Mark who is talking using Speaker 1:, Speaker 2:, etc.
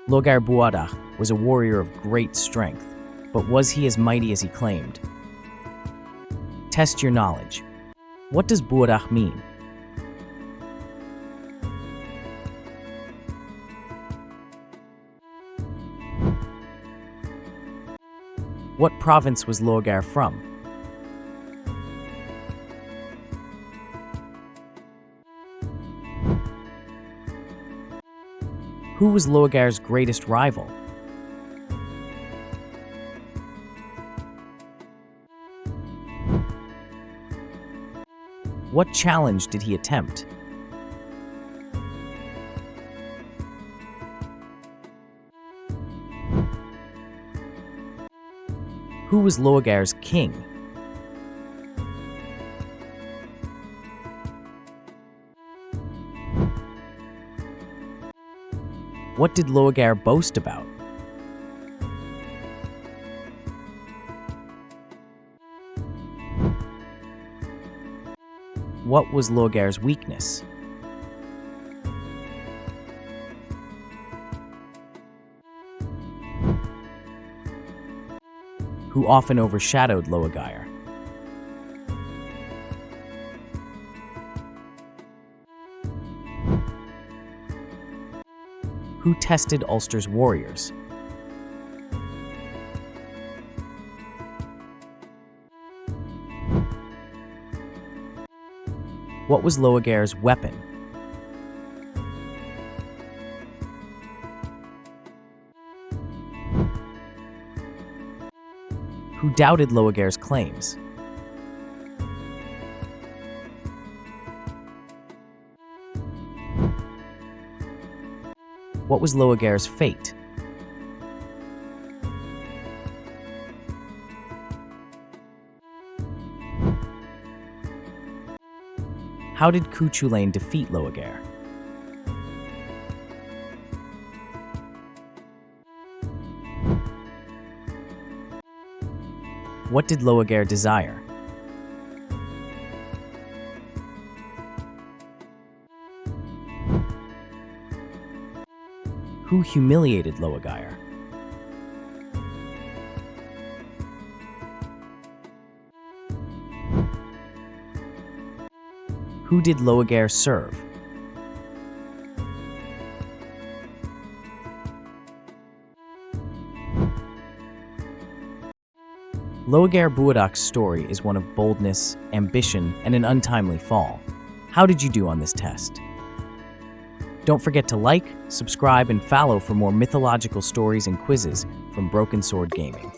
Speaker 1: Lóegaire Búadach was a warrior of great strength, but was he as mighty as he claimed? Test your knowledge. What does Búadach mean? What province was Lóegaire from? Who was Lóegaire's greatest rival? What challenge did he attempt? Who was Lóegaire's king? What did Lóegaire boast about? What was Lóegaire's weakness? Who often overshadowed Lóegaire? Who tested Ulster's warriors? What was Lóegaire's weapon? Who doubted Lóegaire's claims? What was Lóegaire's fate? How did Cuchulainn defeat Lóegaire? What did Lóegaire desire? Who humiliated Lóegaire? Who did Lóegaire serve? Lóegaire Búadach's story is one of boldness, ambition, and an untimely fall. How did you do on this test? Don't forget to like, subscribe, and follow for more mythological stories and quizzes from Broken Sword Gaming.